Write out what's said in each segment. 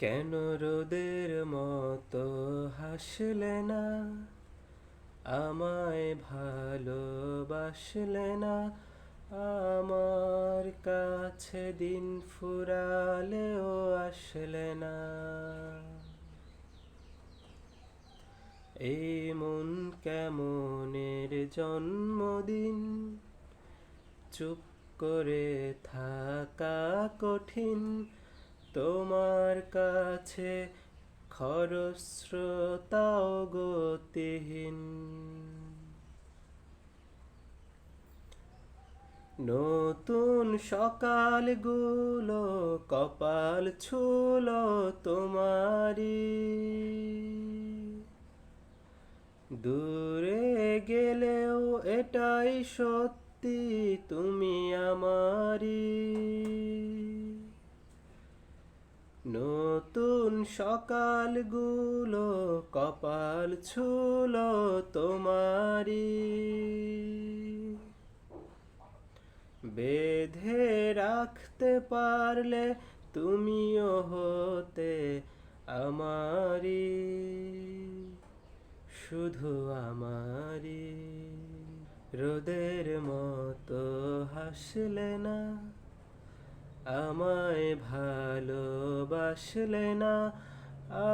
কেন রোদের মতো হাসলে না, আমায় ভালোবাসলে না, আমার কাছে দিন ফুরালেও আসলে না। এই মন কেমনের জন্মদিন, চুপ করে থাকা কঠিন, তোমার কাছে খরস্রোতাও গতিহীন। নতুন সকালগুলো কপাল ছুলো তোমারি, দূরে গেলেও এটাই সত্যি তুমি আমারি। নতুন সকালগুলো কপাল ছুলো তোমারি, বেঁধে রাখতে পারলে তুমিও হতে আমারি, শুধু আমারি। রোদের মতো হাসলে না, আমায় ভালোবাসলে না,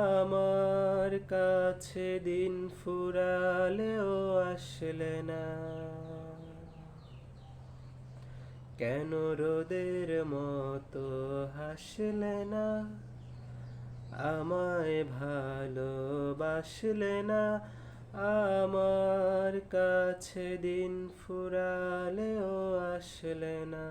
আমার কাছে দিন ফুরালেও আসলে না। কেন রোদের মতো হাসলে না, আমায় ভালোবাসলে না, আমার কাছে দিন ফুরালেও আসলে না।